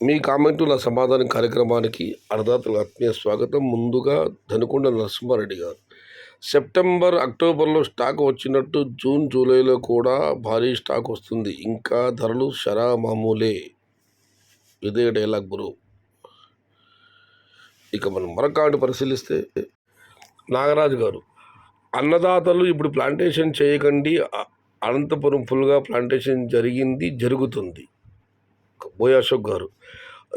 మీ కామెంటుల సమాధానం కార్యక్రమానికి అన్నదాతలకు ఆత్మీయ స్వాగతం. ముందుగా ధనుకొండ నరసింహారెడ్డి గారు, సెప్టెంబర్ అక్టోబర్లో స్టాక్ వచ్చినట్టు జూన్ జూలైలో కూడా భారీ స్టాక్ వస్తుంది, ఇంకా ధరలు షరా మామూలే. ఇదే డైలాగ్ బ్రో. ఇక మనం మరొక పరిశీలిస్తే నాగరాజు గారు, అన్నదాతలు ఇప్పుడు ప్లాంటేషన్ చేయకండి, అనంతపురం ఫుల్గా ప్లాంటేషన్ జరుగుతుంది. బోయ అశోక్ గారు,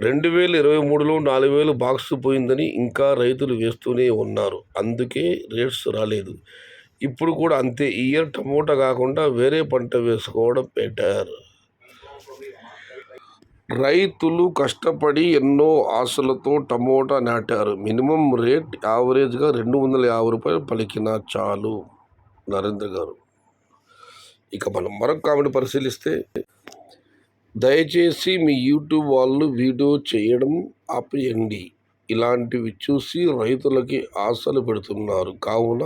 2023లో 4000 బాక్స్ పోయిందని ఇంకా రైతులు వేస్తూనే ఉన్నారు, అందుకే రేట్స్ రాలేదు. ఇప్పుడు కూడా అంతే. ఈ ఇయర్ టమోటా కాకుండా వేరే పంట వేసుకోవడం బెటర్. రైతులు కష్టపడి ఎన్నో ఆశలతో టమోటా నాటారు. మినిమం రేట్ యావరేజ్గా 250 రూపాయలు పలికినా చాలు. నరేంద్ర గారు. ఇక మనం మరొక కామెంట్ పరిశీలిస్తే, దయచేసి మీ యూట్యూబ్ వాళ్ళు వీడియో చేయడం ఆపేయండి, ఇలాంటివి చూసి రైతులకి ఆశలు పెడుతున్నారు, కావున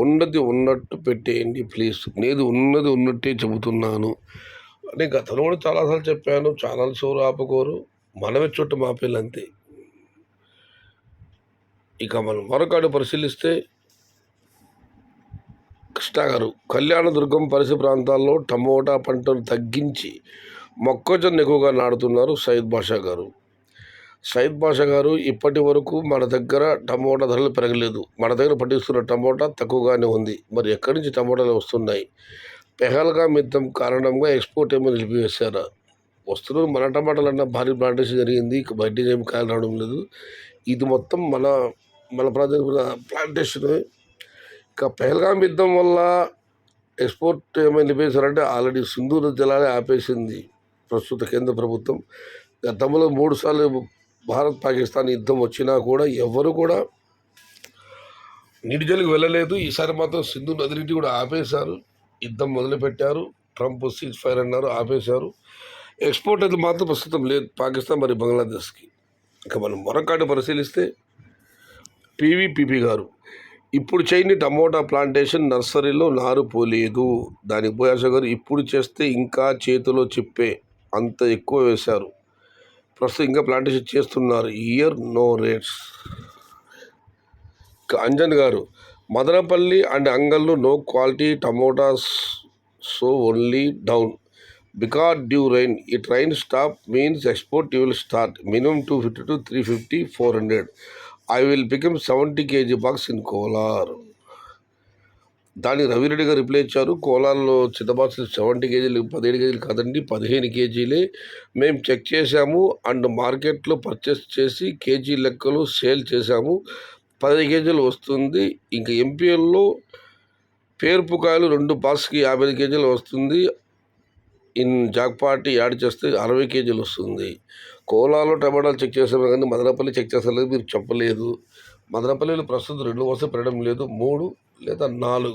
ఉన్నది ఉన్నట్టు పెట్టేయండి ప్లీజ్. నేను ఉన్నది ఉన్నట్టే చెబుతున్నాను అని గతంలో కూడా చాలాసార్లు చెప్పాను. ఛానల్ షోరు ఆపుకోరు, మనమే చుట్టూ మాపేళ్ళు అంతే. ఇక మనం మరొకటి పరిశీలిస్తే, కృష్ణ గారు, కళ్యాణదుర్గం పరిసర ప్రాంతాల్లో టమోటా పంటను తగ్గించి మొక్కజొన్న ఎక్కువగా నాటుతున్నారు. సయ్యద్ బాషా గారు, ఇప్పటి వరకు మన దగ్గర టమోటా ధరలు పెరగలేదు, మన దగ్గర పండిస్తున్న టమోటా తక్కువగానే ఉంది. మరి ఎక్కడి నుంచి టమోటాలు వస్తున్నాయి? పెహల్గాం యుద్ధం కారణంగా ఎక్స్పోర్ట్ ఏమో నిలిపివేశారా? వస్తున్నారు మన టమాటాలన్నా భారీ ప్లాంటేషన్ జరిగింది, బయట ఏమి కాయలు రావడం లేదు. ఇది మొత్తం మన ప్లాంటేషన్. ఇక పెహల్గాం యుద్ధం వల్ల ఎక్స్పోర్ట్ ఏమైనా నిలిపేశారంటే, ఆల్రెడీ సింధూర జలాలే ఆపేసింది ప్రస్తుత కేంద్ర ప్రభుత్వం. గతంలో 3 సార్లు భారత్ పాకిస్తాన్ యుద్ధం వచ్చినా కూడా ఎవరు కూడా నీటి జోలికి వెళ్ళలేదు. ఈసారి మాత్రం సింధు నది నీటి కూడా ఆపేశారు, యుద్ధం మొదలుపెట్టారు. ట్రంప్ సీజ్ ఫైర్ అన్నారు, ఆపేశారు. ఎక్స్పోర్ట్ అయితే మాత్రం ప్రస్తుతం లేదు పాకిస్తాన్ మరి బంగ్లాదేశ్కి. ఇక మనం మరొకటి పరిశీలిస్తే, పీవీపీపీ గారు, ఇప్పుడు చేయని టమోటా ప్లాంటేషన్ నర్సరీలో నారు పోలేదు. దానికి బోయాష గారు, ఇప్పుడు చేస్తే ఇంకా చేతిలో చిప్పే, అంత ఎక్కువ వేశారు, ప్రస్తుతం ఇంకా ప్లాంటేషన్ చేస్తున్నారు, ఇయర్ నో రేట్స్. అంజన్ గారు, మదనపల్లి అండ్ అంగల్లో no quality tomatoes, so only down because due rain. It rain stop means export will start. Minimum 250 to 350, 400. I will become 70 kg box in Kolar. దానికి రవిరెడ్డి గారు రిప్లై ఇచ్చారు, కోలార్లో చిన్న బాక్స్ 70 kg, 17 kg కాదండి, 15 kg మేము check చేశాము and మార్కెట్లో purchase చేసి KG లెక్కలు సేల్ చేశాము, 10 kg వస్తుంది. ఇంకా ఎంపీఎల్లో పేర్పుకాయలు 2 బాక్స్కి 55 kg వస్తుంది. ఇన్ జాక్పాటి యాడ్ చేస్తే 60 kg వస్తుంది. కోలాలో టమాటాలు చెక్ చేసాము కానీ మదనపల్లి చెక్ చేస్తలేదు, మీరు చెప్పలేదు. మదనపల్లిలో ప్రస్తుతం 2 వరుస పెరగడం లేదు, 3 లేదా 4.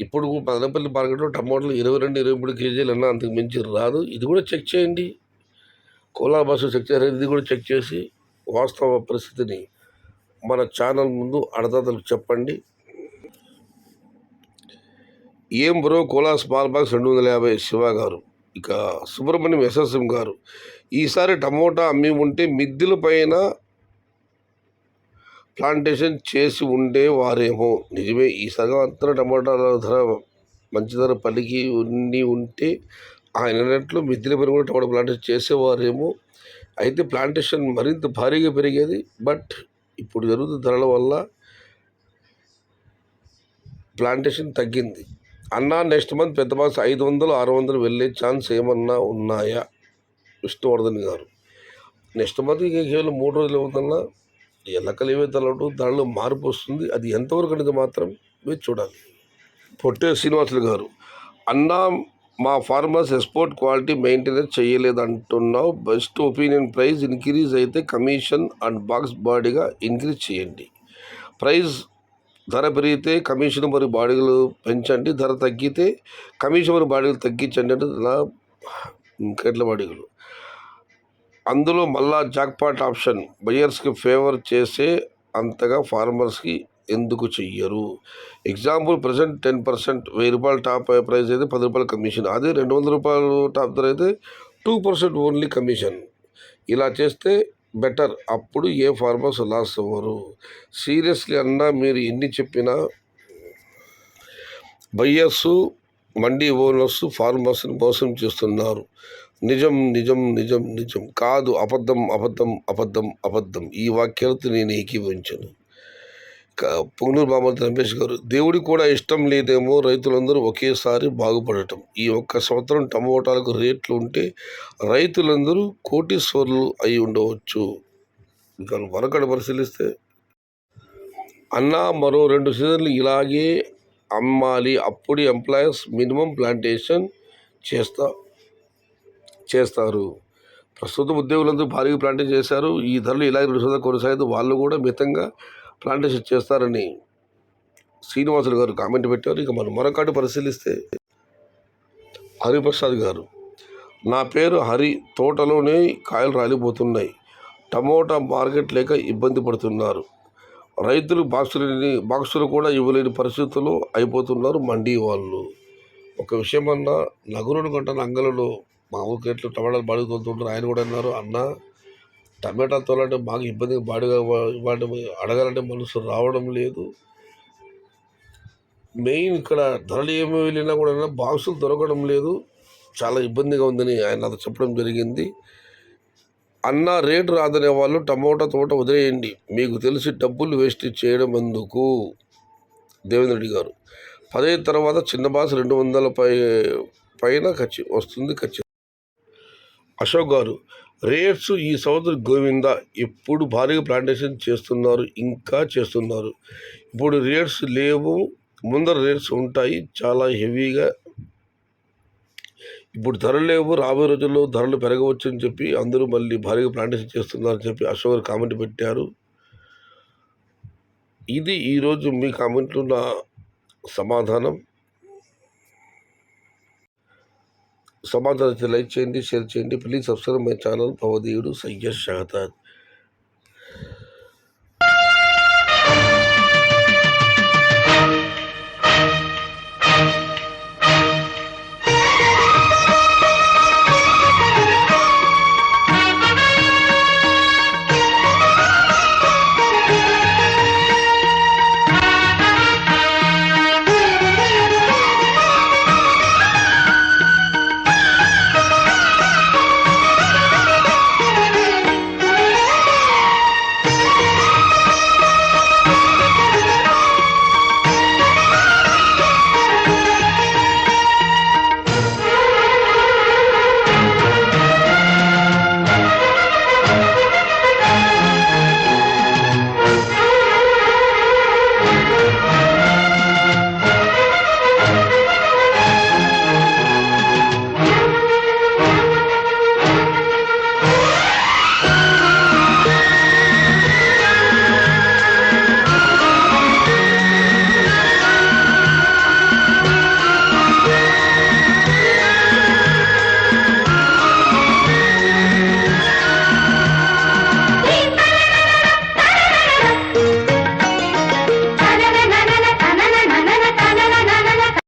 ఇప్పుడు మదనపల్లి మార్కెట్లో టమాటాలు 22, 23 kg అన్నా, అంతకు మించి రాదు. ఇది కూడా చెక్ చేయండి, కోలార్ బస్సు చెక్ చేయాలి. ఇది కూడా చెక్ చేసి వాస్తవ పరిస్థితిని మన ఛానల్ ముందు అన్నదాతలకు చెప్పండి. ఏం bro, Kolar small box 250. Shiva గారు. ఇక సుబ్రహ్మణ్యం ఎస్ఎస్ఎం గారు, ఈసారి టమోటా అమ్మి ఉంటే మిద్దెల పైన ప్లాంటేషన్ చేసి ఉండేవారేమో. నిజమే, ఈసారి అంతా టమోటా ధర మంచి ధర పలికి ఉంటే ఆయన అన్నట్లు మిద్దెల పైన కూడా టమోటా ప్లాంటేషన్ చేసేవారేమో. అయితే ప్లాంటేషన్ మరింత భారీగా పెరిగేది, బట్ ఇప్పుడు జరుగుతున్న ధరల వల్ల ప్లాంటేషన్ తగ్గింది. అన్నా నెక్స్ట్ మంత్ పెద్ద బాక్స్ 500, 600 వెళ్ళే ఛాన్స్ ఏమన్నా ఉన్నాయా? విష్ణువర్ధన్ గారు, నెక్స్ట్ మంత్ ఇంకా కేవలం 3 రోజులు అవుతున్నా ఎల్లకలు ఏవే ధరలు మార్పు వస్తుంది, అది ఎంతవరకు అనేది మాత్రం మీరు చూడాలి. పొట్టే శ్రీనివాసులు గారు, అన్నా మా ఫార్మర్స్ ఎక్స్పోర్ట్ క్వాలిటీ మెయింటెనెన్స్ చేయలేదంటున్నావు, బెస్ట్ ఒపీనియన్ ప్రైస్ ఇంక్రీజ్ అయితే కమిషన్ అండ్ బాక్స్ బాడీగా ఇంక్రీజ్ చేయండి. ప్రైస్ ధర పెరిగితే కమిషన్ మరియు బాడీలు పెంచండి, ధర తగ్గితే కమిషన్ మరియు బాడీలు తగ్గించండి అంటే ఇంకెట్ల బాడీలు. అందులో మళ్ళా జాక్పాట్ ఆప్షన్ బయర్స్కి ఫేవర్ చేసే అంతగా ఫార్మర్స్కి ఎందుకు చెయ్యరు? ఎగ్జాంపుల్ ప్రజెంట్ 10%, 1000 రూపాయలు టాప్ ప్రైస్ అయితే 10 రూపాయల కమిషన్, అదే 200 రూపాయలు టాప్ ధర అయితే 2% ఓన్లీ కమిషన్. ఇలా చేస్తే బెటర్. అప్పుడు ఏ ఫార్మర్స్ లాస్ అవ్వరు. సీరియస్లీ అన్నా, మీరు ఎన్ని చెప్పినా బయ్యర్సు, మండీ ఓనర్స్ ఫార్మర్స్ని మోసం చేస్తున్నారు. నిజం నిజం నిజం నిజం కాదు, అబద్ధం అబద్ధం అబద్ధం అబద్ధం. ఈ వాక్యాలతో నేను ఏకీభవించను. పొంగనూరు బామర్తి రమేష్ గారు, దేవుడికి కూడా ఇష్టం లేదేమో రైతులందరూ ఒకేసారి బాగుపడటం. ఈ ఒక్క సంవత్సరం టమోటాలకు రేట్లు ఉంటే రైతులందరూ కోటీశ్వరులు అయి ఉండవచ్చు. ఇక వరకడ పరిశీలిస్తే, అన్నా మరో 2 సీజన్లు ఇలాగే అమ్మాలి. అప్పుడు ఎంప్లాయర్స్ మినిమం ప్లాంటేషన్ చేస్తారు. ప్రస్తుతం ఉద్యోగులందరూ భారీగా ప్లాంటేషన్ చేశారు. ఈ ధరలు ఇలాగే 2 సీజన్లు కొనసాగితే వాళ్ళు కూడా మితంగా ప్లాంటేషన్ చేస్తారని శ్రీనివాసులు గారు కామెంట్ పెట్టారు. ఇక మనం మరొకటి పరిశీలిస్తే, హరిప్రసాద్ గారు, నా పేరు హరి, తోటలోనే కాయలు రాలిపోతున్నాయి. టమోటా మార్కెట్ లేక ఇబ్బంది పడుతున్నారు. రైతులు బాక్సులు కూడా ఇవ్వలేని పరిస్థితుల్లో అయిపోతున్నారు మండీ వాళ్ళు. ఒక విషయం అన్నా, నగరుడు కంటే అంగలలో మా ఊరికెట్లు టమాటాలు బాడుగు తోలుతుంటారు. ఆయన కూడా అన్నారు, అన్న టమాటాలు తోలంటే మాకు ఇబ్బందిగా బాడుగా ఇవ్వడం, అడగాలంటే మనసు రావడం లేదు. మెయిన్ ఇక్కడ ధరలు ఏమి వెళ్ళినా కూడా బాక్సులు దొరకడం లేదు, చాలా ఇబ్బందిగా ఉందని ఆయన అది చెప్పడం జరిగింది. అన్న రేటు రాదనే వాళ్ళు టమోటా తోట వదిలేయండి, మీకు తెలిసి డబ్బులు వేస్ట్ చేయడం ఎందుకు. దేవేంద్ర రెడ్డి గారు, 15 తర్వాత చిన్న బాస్ 200 పైన వస్తుంది ఖచ్చితంగా. అశోక్ గారు, రేట్స్ ఈ సంవత్సరం గోవిందా. ఇప్పుడు భారీగా ప్లాంటేషన్ చేస్తున్నారు, ఇంకా చేస్తున్నారు. ఇప్పుడు రేట్స్ లేవు, ముందర రేట్స్ ఉంటాయి చాలా హెవీగా. ఇప్పుడు ధరలు లేవు, రాబోయే రోజుల్లో ధరలు పెరగవచ్చు అని చెప్పి అందరూ మళ్ళీ భారీగా ప్లాంటేషన్ చేస్తున్నారని చెప్పి అశోక్ గారు కామెంట్ పెట్టారు. ఇది ఈరోజు మీ కామెంట్లో నా సమాధానం లైక్ చేయండి, షేర్ చేయండి. ప్లీజ్ సబ్స్క్రైబ్ మై ఛానల్ భవదీయుడు సయ్యద్ షహతాద్.